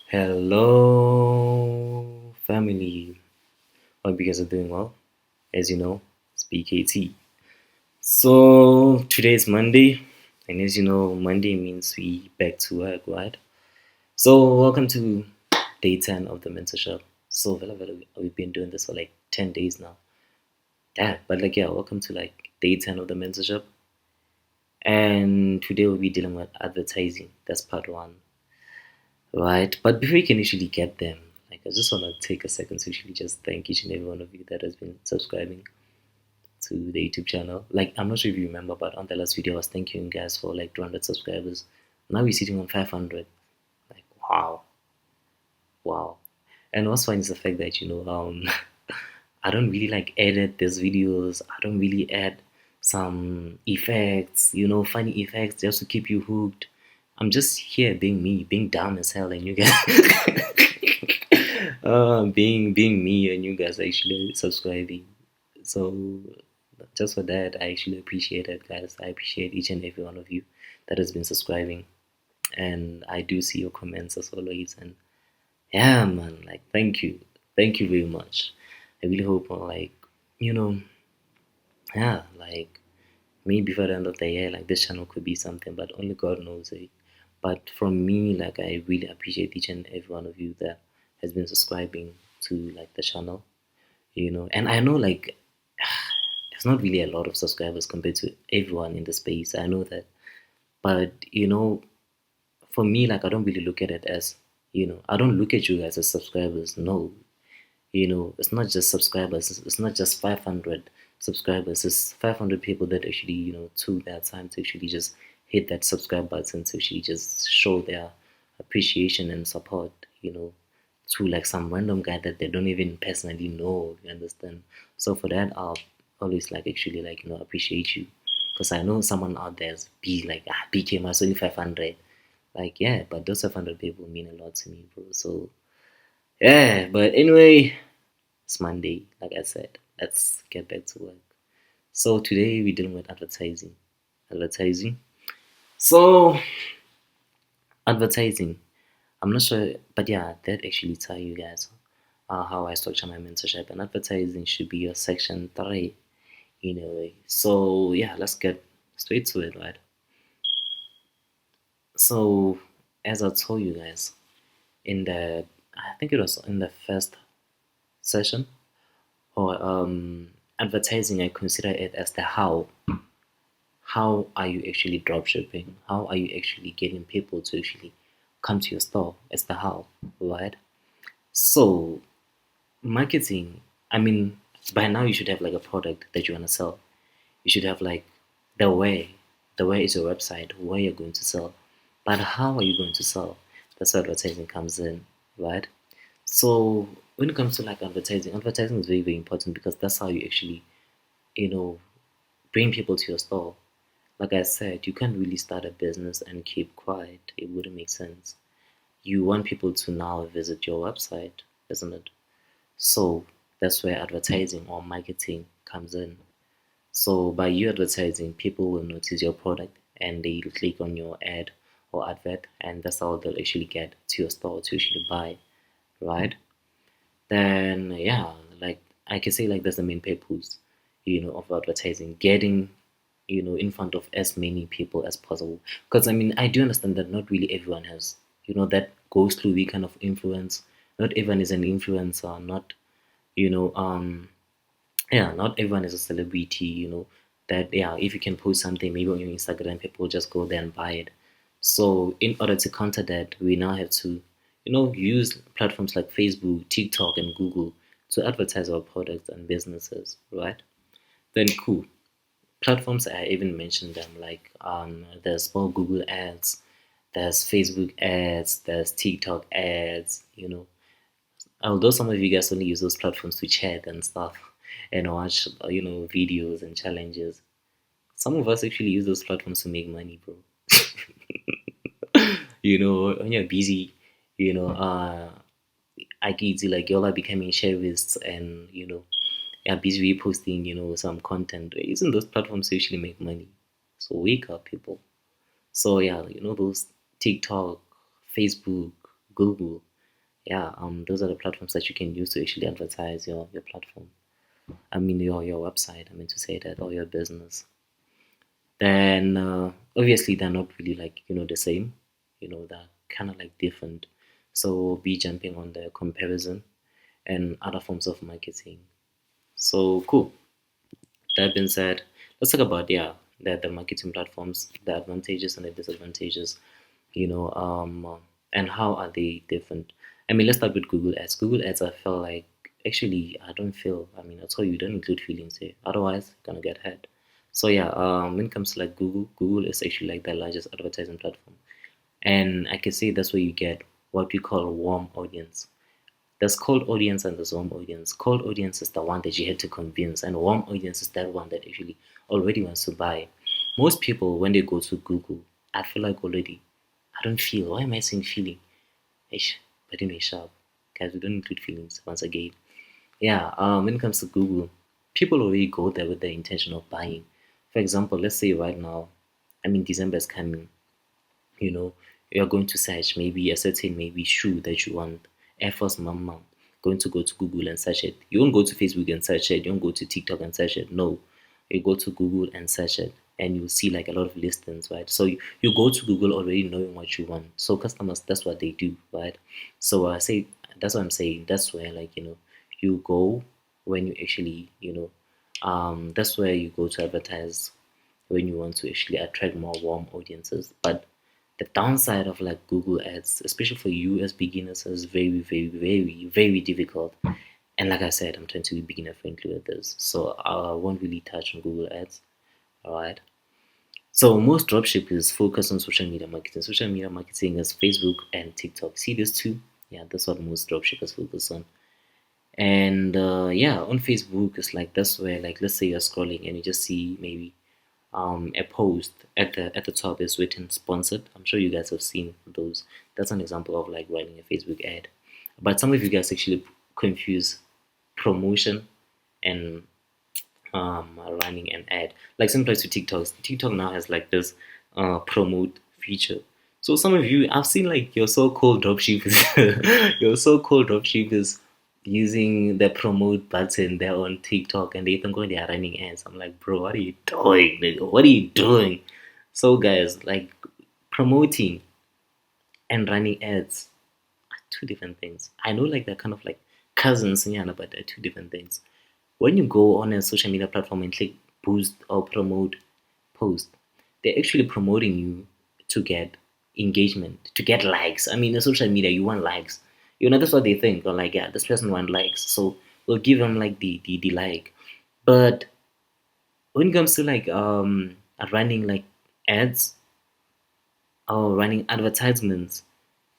Hello, family. Hope you guys are doing well. As you know, it's BKT. So today is Monday, and as you know, Monday means we back to work, right? So welcome to day 10 of the mentorship. So we've been doing this for like 10 days now. Yeah, but like yeah, welcome to like day 10 of the mentorship. And today we'll be dealing with advertising. That's part one. Right, but before you can actually get them, like I just want to take a second to actually just thank each and every one of you that has been subscribing to the YouTube channel. Like I'm not sure if you remember, but on the last video I was thanking you guys for like 200 subscribers. Now we're sitting on 500. Like wow, wow. And what's fun is the fact that I don't really like edit these videos. I don't really add some effects, funny effects just to keep you hooked. I'm just here being me, being dumb as hell, and you guys, being me, and you guys actually subscribing. So just for that, I actually appreciate it, guys. I appreciate each and every one of you that has been subscribing, and I do see your comments as always. And yeah, man, like thank you very much. I really hope, you know, yeah, like maybe before the end of the year, like this channel could be something, but only God knows it. But from me, like I really appreciate each and every one of you that has been subscribing to like the channel, and I know like there's not really a lot of subscribers compared to everyone in the space. I know that, but for me, like I don't really look at it as, I don't look at you guys as subscribers. No, it's not just subscribers. It's not just 500 subscribers. It's 500 people that actually took their time to actually just hit that subscribe button to actually just show their appreciation and support to like some random guy that they don't even personally know, you understand. So for that, I'll always like actually like appreciate you, because I know someone out there's be like, BK, my only 500. Like yeah, but those 500 people mean a lot to me, bro. So yeah, but anyway, it's Monday, like I said. Let's get back to work. So today we're dealing with advertising. Advertising. So advertising. I'm not sure, but yeah, that actually tell you guys how I structure my mentorship. And advertising should be your section three in a way. So yeah, let's get straight to it, right? So as I told you guys in the, I think it was in the first session, or advertising, I consider it as the how are you actually drop shipping? How are you actually getting people to actually come to your store? It's the how, right? So marketing, I mean, by now you should have like a product that you want to sell. You should have like the way. The way is your website, where you're going to sell. But how are you going to sell? That's where advertising comes in, right? So when it comes to like advertising is very, very important, because that's how you actually, you know, bring people to your store. Like I said, you can't really start a business and keep quiet. It wouldn't make sense. You want people to now visit your website, isn't it? So that's where advertising or marketing comes in. So by you advertising, people will notice your product and they'll click on your ad or advert, and that's how they'll actually get to your store to actually buy, right? Then yeah, like I can say like that's the main purpose, of advertising, getting in front of as many people as possible. Because I mean, I do understand that not really everyone has, that goes through the kind of influence. Not everyone is an influencer. Not, you know, yeah, not everyone is a celebrity. That yeah, if you can post something maybe on your Instagram, people just go there and buy it. So in order to counter that, we now have to, use platforms like Facebook, TikTok, and Google to advertise our products and businesses, right? Then cool. Platforms, I even mentioned them, like there's more Google ads, there's Facebook ads, there's TikTok ads. Although some of you guys only use those platforms to chat and stuff and watch videos and challenges, some of us actually use those platforms to make money, bro. When you're busy, I can see like y'all are becoming cherists, and you're busy reposting some content. Using those platforms to actually make money. So wake up, people. So yeah, those TikTok, Facebook, Google. yeah, those are the platforms that you can use to actually advertise your platform. I mean your website. I mean to say that, or your business. Then obviously they're not really like the same. They're kind of like different. So be jumping on the comparison and other forms of marketing. So cool. That being said, let's talk about the marketing platforms, the advantages and the disadvantages, and how are they different. I mean, let's start with Google Ads. Google Ads, I feel like actually I don't feel. I mean, I told you, don't include feelings here, otherwise you're gonna get hurt. So yeah, when it comes to like Google is actually like the largest advertising platform, and I can say that's where you get what we call a warm audience. There's cold audience and there's warm audience. Cold audience is the one that you had to convince, and warm audience is that one that actually already wants to buy. Most people, when they go to Google, I feel like already, I don't feel. Why am I saying feeling? Ish, but anyway, sharp. Guys, we don't include feelings once again. Yeah, when it comes to Google, people already go there with the intention of buying. For example, let's say right now, I mean, December is coming, you know you're going to search maybe a certain maybe shoe that you want, Air Force Mama. Going to go to Google and search it. You won't go to Facebook and search it, you won't go to TikTok and search it. No, you go to Google and search it, and you'll see like a lot of listings, right? So you go to Google already knowing what you want. So customers, that's what they do, right? So I say, that's what I'm saying, that's where like you go when you actually that's where you go to advertise when you want to actually attract more warm audiences. But the downside of like Google Ads, especially for you as beginners, is very, very, very, very difficult. And like I said, I'm trying to be beginner friendly with this, so I won't really touch on Google Ads. All right. So most dropshippers focus on social media marketing. Social media marketing is Facebook and TikTok. See these two? Yeah, that's what most dropshippers focus on. And yeah, on Facebook, it's like that's where like let's say you're scrolling and you just see maybe a post at the top is written sponsored. I'm sure you guys have seen those. That's an example of like writing a Facebook ad. But some of you guys actually confuse promotion and running an ad. Like similar to TikTok. TikTok now has like this promote feature. So some of you, I've seen like your so-called dropshippers, your so-called dropshippers using the promote button there on TikTok, and they think they are running ads. I'm like, bro, what are you doing, nigga? What are you doing? So guys, like promoting and running ads are two different things. I know like they're kind of like cousins, yeah, but they're two different things. When you go on a social media platform and click boost or promote post, they're actually promoting you to get engagement, to get likes. I mean, in social media, you want likes. That's what they think. Or like, yeah, this person want likes, so we'll give them like the like. But when it comes to like running like ads or running advertisements,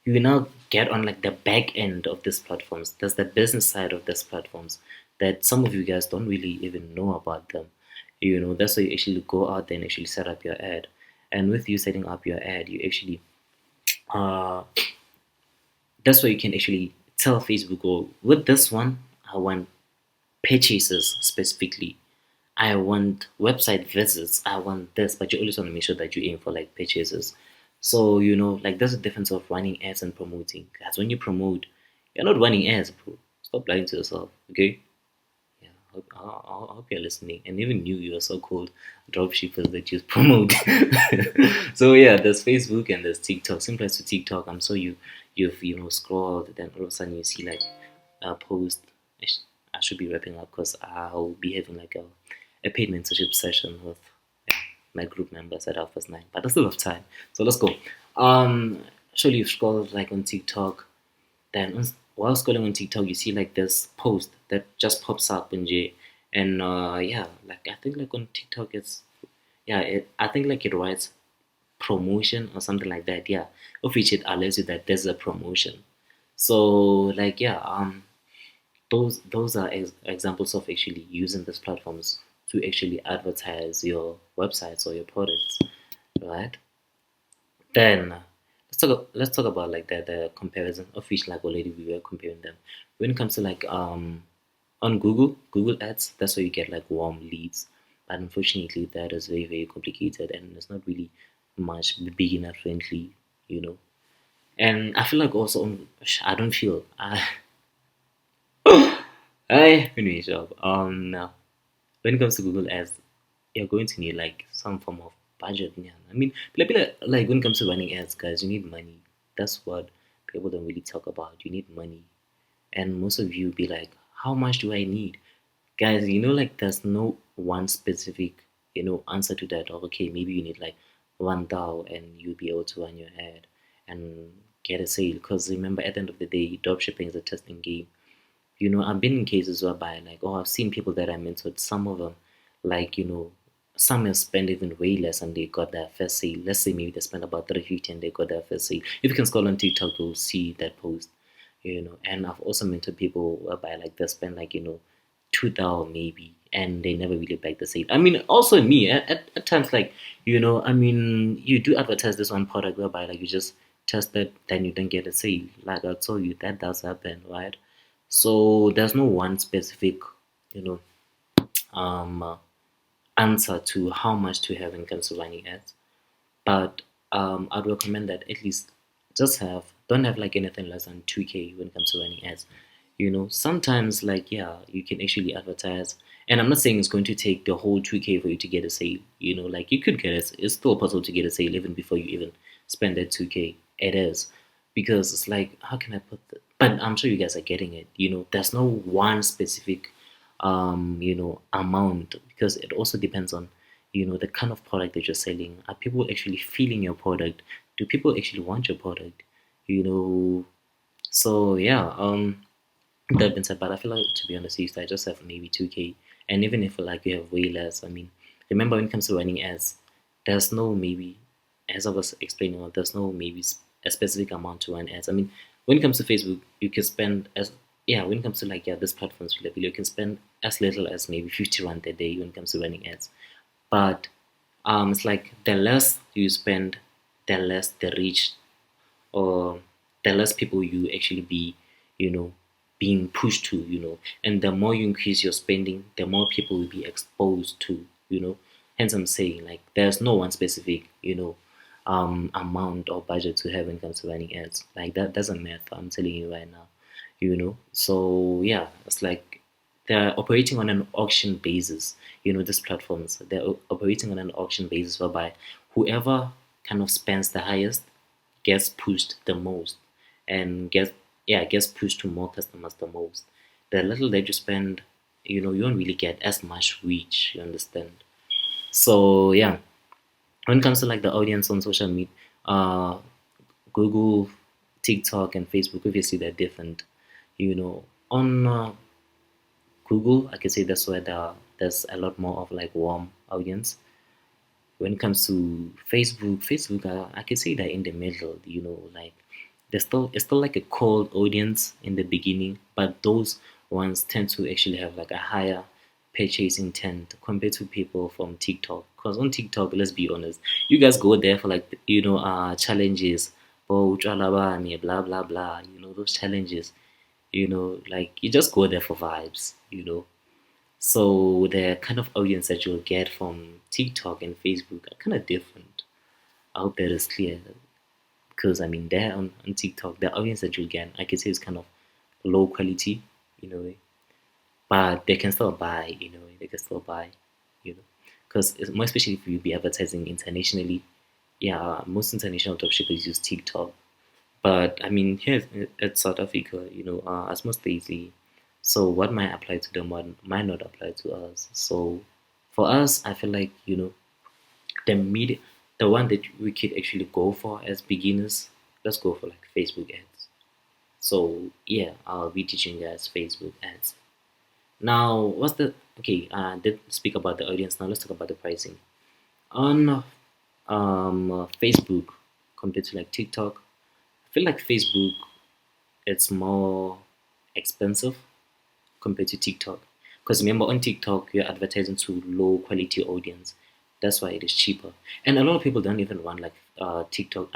you will now get on like the back end of these platforms. There's the business side of these platforms that some of you guys don't really even know about them. That's why you actually go out there and actually set up your ad. And with you setting up your ad, you actually uh that's why you can actually tell Facebook, oh, with this one, I want purchases specifically. I want website visits. I want this, but you always want to make sure that you aim for like purchases. So like there's a difference of running ads and promoting. Because when you promote, you're not running ads, bro. Stop lying to yourself, okay? Yeah, I hope you're listening. And even you're so-called dropshippers that just promote. So yeah, there's Facebook and there's TikTok. Similar to TikTok, I'm sure you've scrolled, then all of a sudden you see like a post. I should be wrapping up because I'll be having like a paid mentorship session with yeah, my group members at 9:30. But I still have time, so let's go. Surely you scroll like on TikTok, then while scrolling on TikTok, you see like this post that just pops up in J, and yeah, like I think like on TikTok it's yeah, I think like it writes promotion or something like that. Yeah, of which it allows you that there's a promotion. So like yeah, those are examples of actually using these platforms to actually advertise your websites or your products, right? Then let's talk about like the comparison of which like already we were comparing them. When it comes to like on Google Ads, that's where you get like warm leads. But unfortunately that is very, very complicated and it's not really much beginner friendly, you know. And I feel like also I don't feel I finish up. Now, when it comes to Google Ads, you're going to need like some form of budget. Yeah. I mean, like when it comes to running ads, guys, you need money. That's what people don't really talk about. You need money, and most of you be like, how much do I need? Guys, like there's no one specific, answer to that. Or okay, maybe you need like 1 thou and you'll be able to run your ad and get a sale. Because remember, at the end of the day, dropshipping is a testing game. I've been in cases whereby like, oh, I've seen people that I mentored, some of them, like, some have spent even way less and they got their first sale. Let's say maybe they spent about 350 and they got their first sale. If you can scroll on TikTok, you'll see that post, and I've also mentored people whereby like they spend like, 2,000 maybe and they never really back the sale. I mean, also me at times, like, I mean, you do advertise this one product whereby like you just test it, then you don't get a sale. Like I told you, that does happen, right? So there's no one specific, you know, uh, answer to how much to have in terms of running ads. But I'd recommend that at least just don't have like anything less than 2K when it comes to running ads. Sometimes like, yeah, you can actually advertise, and I'm not saying it's going to take the whole 2K for you to get a sale. Like you could get it. It's still possible to get a sale even before you even spend that 2K. It is, because it's like, how can I put that? But I'm sure you guys are getting it. There's no one specific amount, because it also depends on the kind of product that you're selling. Are people actually feeling your product? Do people actually want your product? you know so yeah, that being said, but I feel like, to be honest, I just have maybe 2K. And even if like you have way less, I mean, remember, when it comes to running ads, there's no maybe, as I was explaining, there's no maybe a specific amount to run ads. I mean, when it comes to Facebook, you can spend as, yeah, when it comes to like, yeah, this platforms, you can spend as little as maybe 50 rand a day when it comes to running ads. But it's like the less you spend, the less the reach, or the less people you actually be, you know, being pushed to, and the more you increase your spending, the more people will be exposed to, Hence, I'm saying like there's no one specific, amount or budget to have when it comes to running ads. Like that doesn't matter. I'm telling you right now, So yeah, it's like they're operating on an auction basis. These platforms, they're operating on an auction basis whereby whoever kind of spends the highest gets pushed the most, and gets pushed to more customers the most. The little that you spend, you don't really get as much reach, you understand? So yeah, when it comes to like the audience on social media, Google, TikTok, and Facebook, obviously they're different. On Google, I can say that's where there's a lot more of like warm audience. When it comes to Facebook, I can say that in the middle, like it's still like a cold audience in the beginning, but those ones tend to actually have like a higher purchase intent compared to people from TikTok. Because on TikTok, let's be honest, you guys go there for like, challenges, oh blah blah blah, those challenges, like you just go there for vibes, so the kind of audience that you'll get from TikTok and Facebook are kind of different. I hope that is clear, because I mean, there on TikTok, the audience that you'll get, I can say, is kind of low quality, you know, but they can still buy, they can still buy, you know, because more especially if you be advertising internationally. Yeah, most international dropshippers use TikTok, but I mean, here at South Africa, as most lazy. So what might apply to them, what might not apply to us. So for us, I feel like, the mid, the one that we could actually go for as beginners, let's go for like Facebook ads. So yeah, I'll be teaching you guys Facebook ads. Now, what's the okay? I did speak about the audience. Now let's talk about the pricing on Facebook compared to like TikTok. I feel like Facebook, it's more expensive compared to TikTok. Because remember, on TikTok, you're advertising to low quality audience. That's why it is cheaper. And a lot of people don't even run like TikTok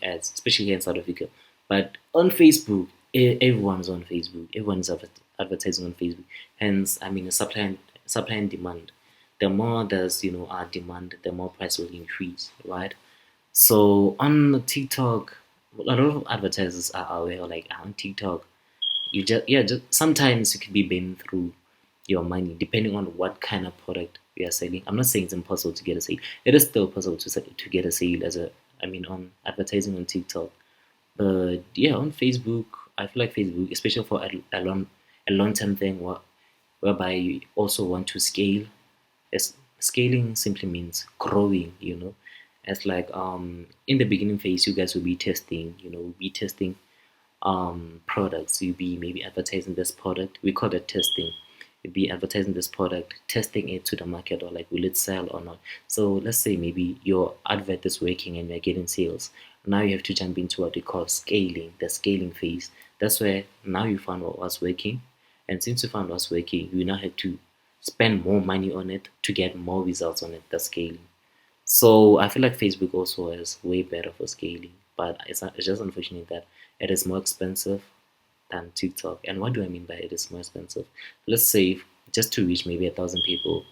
ads, especially here in South Africa. But on Facebook, everyone's on Facebook. Everyone's advertising on Facebook. Hence, I mean, supply and demand. The more there's demand, the more price will increase, right? So on TikTok, a lot of advertisers are aware, like on TikTok, you just, yeah, just sometimes you could be been through your money depending on what kind of product you are selling. I'm not saying it's impossible to get a sale. It is still possible to get a sale as a, I mean, on advertising on TikTok. But yeah, on Facebook, I feel like Facebook, especially for a long term thing, whereby you also want to scale. As scaling simply means growing, you know. It's like in the beginning phase, you guys will be testing, you know, be testing products. You'll be maybe advertising this product. We call it testing. You'll be advertising this product, testing it to the market, or like will it sell or not. So let's say maybe your advert is working and you're getting sales. Now you have to jump into what we call scaling, the scaling phase. That's where now you found what was working, and since you found what's working, you now have to spend more money on it to get more results on it. The scaling. So I feel like Facebook also is way better for scaling, but it's just unfortunate that it is more expensive than TikTok. And what do I mean by it is more expensive? Let's say just to reach maybe 1,000 people,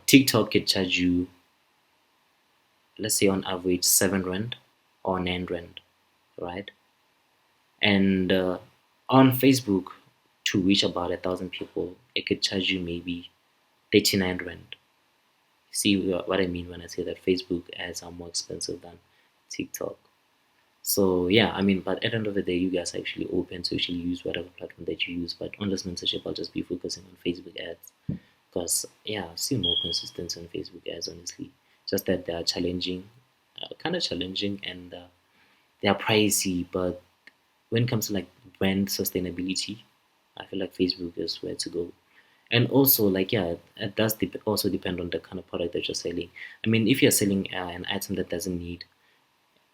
TikTok could charge you, let's say on average 7 rand or 9 rand, right? And on Facebook, to reach about 1,000 people, it could charge you maybe 39 rand. See what I mean when I say that Facebook ads are more expensive than TikTok. So yeah, I mean, but at the end of the day, you guys are actually open to actually use whatever platform that you use. But on this mentorship, I'll just be focusing on Facebook ads because yeah, I've seen more consistency on Facebook ads. Honestly, just that they are challenging, kind of challenging, and they are pricey. But when it comes to like brand sustainability, I feel like Facebook is where to go. And also, like, yeah, it does also depend on the kind of product that you're selling. I mean, if you're selling an item that doesn't need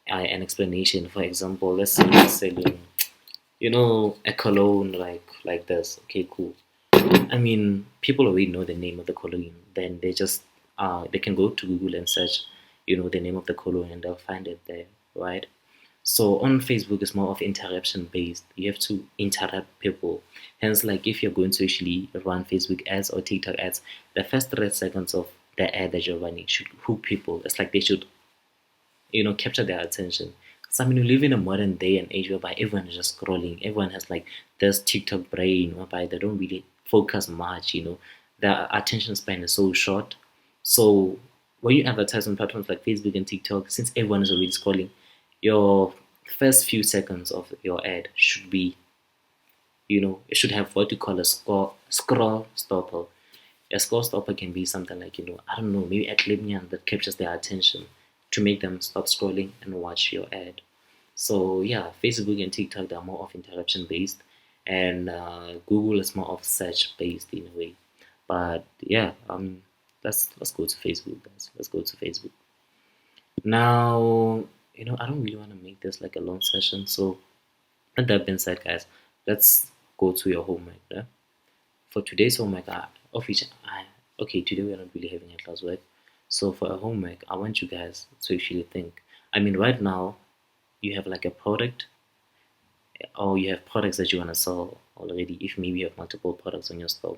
an explanation, for example, let's say you're selling, you know, a cologne like this. Okay, cool. I mean, people already know the name of the cologne. Then they just they can go to Google and search, you know, the name of the cologne, and they'll find it there, right? So on Facebook, it's more of interruption based. You have to interrupt people. Hence, like if you're going to actually run Facebook ads or TikTok ads, the first 3 seconds of the ad that you're running should hook people. It's like they should, you know, capture their attention. So I mean, we live in a modern day and age whereby everyone is just scrolling. Everyone has like this TikTok brain whereby they don't really focus much. You know, their attention span is so short. So when you advertise on platforms like Facebook and TikTok, since everyone is already scrolling, your first few seconds of your ad should be, you know, it should have what you call a scroll stopper. A scroll stopper can be something like, you know, I don't know, maybe a clip that captures their attention to make them stop scrolling and watch your ad. So yeah, Facebook and TikTok, they're more of interruption based, and Google is more of search based in a way. But yeah, let's go to Facebook, guys. Let's go to Facebook. Now, you know, I don't really want to make this like a long session, so with that being said, guys, let's go to your homework. Yeah? For today's homework, of which okay, today we're not really having a class work. So for a homework, I want you guys to actually think. I mean, right now you have like a product, or you have products that you want to sell already. If maybe you have multiple products on your store,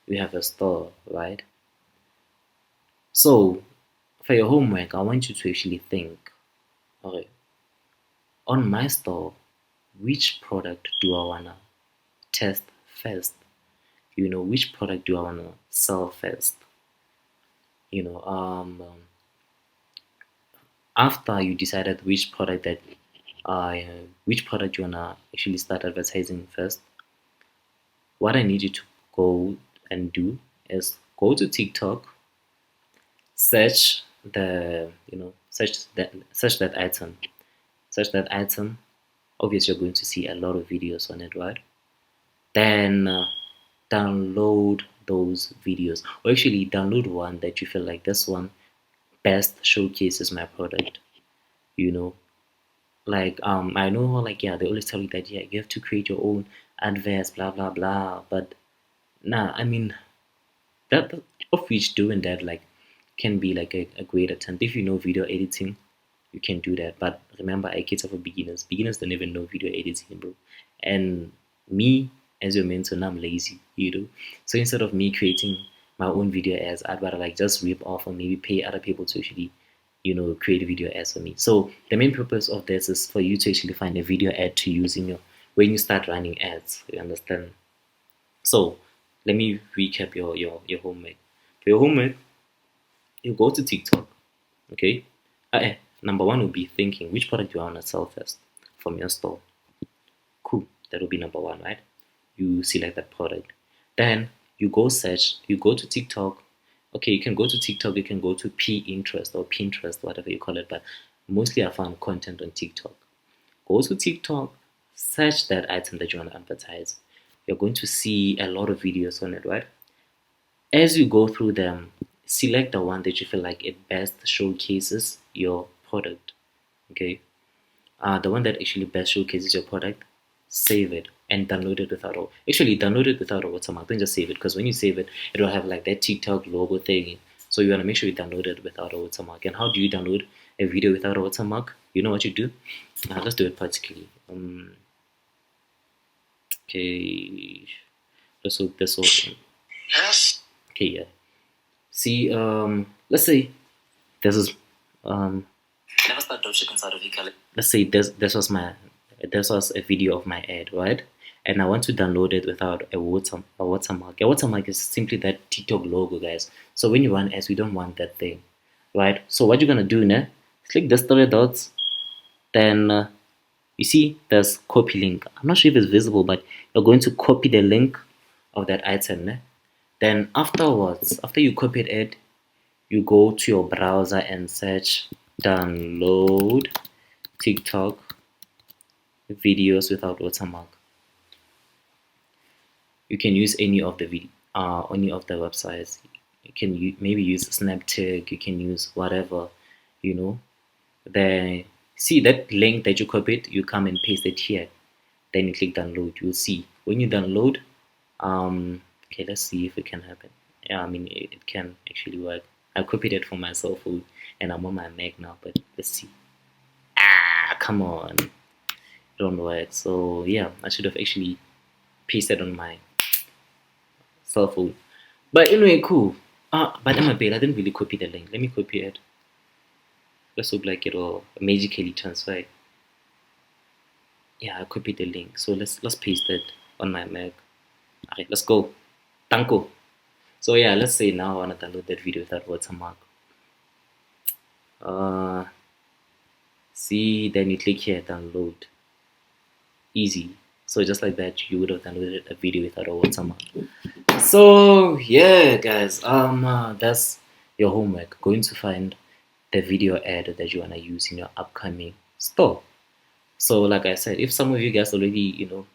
you have a store, right? So for your homework, I want you to actually think. Okay, on my store, which product do I wanna test first? You know, which product do I wanna sell first? You know, after you decided which product you wanna actually start advertising first, what I need you to go and do is go to TikTok, search the you know search that item. Obviously, you're going to see a lot of videos on it, right? Then download those videos, or actually download one that you feel like this one best showcases my product. You know, like I know, like, yeah, they always tell you that, yeah, you have to create your own adverts, blah blah blah, but nah, I mean, that of which doing that like can be like a great attempt. If you know video editing, you can do that, but remember, I kids are for beginners don't even know video editing, bro. And me, as your mentor, now I'm lazy, you know. So instead of me creating my own video ads, I'd rather like just rip off or maybe pay other people to actually create video ads for me. So the main purpose of this is for you to actually find a video ad to use in your when you start running ads. You understand? So let me recap your homework. For your homework, you go to TikTok. Okay. Number one would be thinking which product you want to sell first from your store. Cool. That will be number one, right? You select that product. Then you go search, you go to TikTok. Okay, you can go to TikTok, you can go to Pinterest or Pinterest, whatever you call it, but mostly I found content on TikTok. Go to TikTok, search that item that you want to advertise. You're going to see a lot of videos on it, right? As you go through them, select the one that you feel like it best showcases your product. Okay, the one that actually best showcases your product, save it and download it without a actually download it without a watermark. Don't just save it, because when you save it, it will have like that TikTok logo thing. So you want to make sure you download it without a watermark. And how do you download a video without a watermark? You know what you do? Let's do it particularly. Okay, let's hope this will. Yes. Okay, yeah. See, let's say this is never start dropshipping inside of Ecali. Let's say this was a video of my ad, right? And I want to download it without a watermark. A watermark is simply that TikTok logo, guys. So when you run ads, we don't want that thing, right? So what you're gonna do now? Click the three dots, then you see there's copy link. I'm not sure if it's visible, but you're going to copy the link of that item. Then afterwards, after you copied it, you go to your browser and search download TikTok videos without watermark. You can use any of the websites. You can maybe use Snapchat. You can use whatever, Then see that link that you copied. You come and paste it here. Then you click download. You'll see when you download. Okay, let's see if it can happen. Yeah, I mean it can actually work. I copied it from my cell phone and I'm on my Mac now, but let's see. Come on, it don't work. So yeah, I should have actually pasted on my cell phone. But anyway, cool. But I'm a bit. I didn't really copy the link. Let me copy it. Let's hope like it will magically transfer. Yeah, I copied the link. So let's paste it on my Mac. Alright, let's go. Tanko. So yeah, let's say now I want to download that video without watermark. See, then you click here, download. Easy. So just like that, you would have downloaded a video without a watermark. So yeah, guys, that's your homework. Going to find the video ad that you wanna use in your upcoming store. So like I said, if some of you guys already know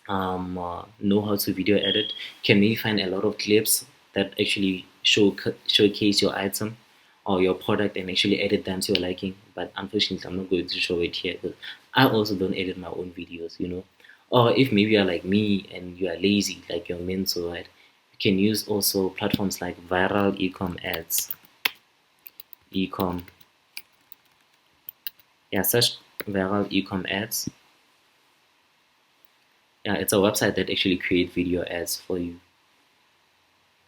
how to video edit, can maybe find a lot of clips that actually showcase your item or your product and actually edit them to your liking. But unfortunately, I'm not going to show it here because I also don't edit my own videos, Or if maybe you're like me and you are lazy, like your mentor, right? You can use also platforms like viral ecom ads. Yeah, search viral ecom ads. Yeah, it's a website that actually create video ads for you.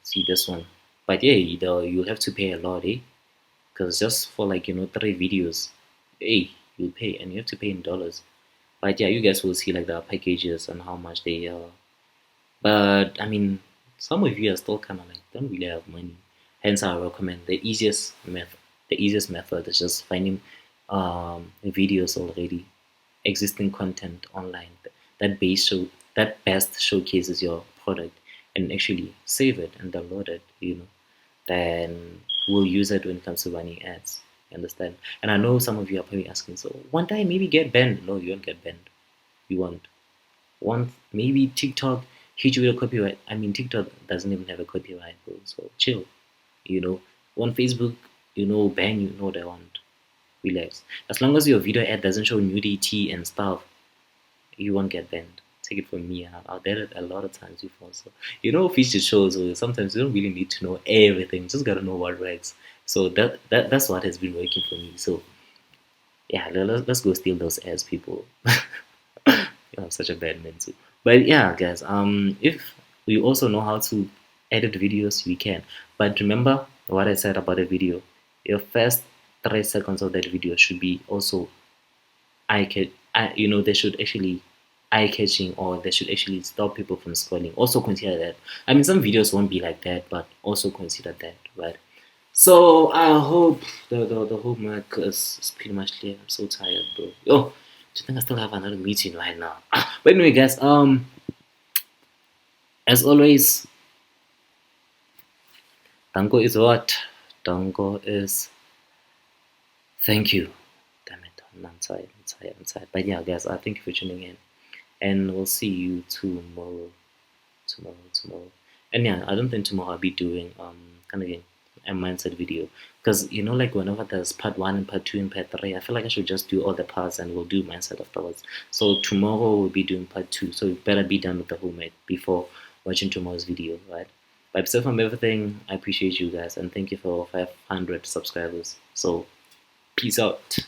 See this one, but yeah, you'll have to pay a lot, because just for like 3 videos, you'll pay, and you have to pay in dollars. But yeah, you guys will see like the packages and how much they are. But I mean, some of you are still kind of like don't really have money. Hence, I recommend the easiest method. The easiest method is just finding videos already, existing content online that best showcases your product, and actually save it and download it. Then we'll use it when it comes to running ads. You understand? And I know some of you are probably asking, so one time maybe get banned. No, you won't get banned. You won't. Once maybe TikTok hit you with a copyright. I mean, TikTok doesn't even have a copyright, bro. So chill. On Facebook, ban you. No, they won't. Relax. As long as your video ad doesn't show nudity and stuff, you won't get banned. Take it from me. I've done it a lot of times before. So feature shows. So sometimes you don't really need to know everything. Just gotta know what works. So that's what has been working for me. So yeah, let's go steal those ads, people. I'm such a bad man too. But yeah, guys, if we also know how to edit videos, we can. But remember what I said about a video. Your first 3 seconds of that video should be also they should actually eye-catching, or they should actually stop people from scrolling. Also consider that. I mean, some videos won't be like that, but also consider that, right? So I hope the homework is pretty much clear. I'm so tired, bro. Oh, do you think I still have another meeting right now? But anyway, guys, as always, Danko is what? Danko is thank you. Damn it, I'm tired. But yeah, guys, I thank you for tuning in, and we'll see you tomorrow. And yeah, I don't think tomorrow I'll be doing kind of a mindset video, because like whenever there's part 1 and part 2 and part 3, I feel like I should just do all the parts and we'll do mindset afterwards. So tomorrow we'll be doing part 2, so you better be done with the homework before watching tomorrow's video, right? But aside from everything, I appreciate you guys, and thank you for 500 subscribers. So peace out.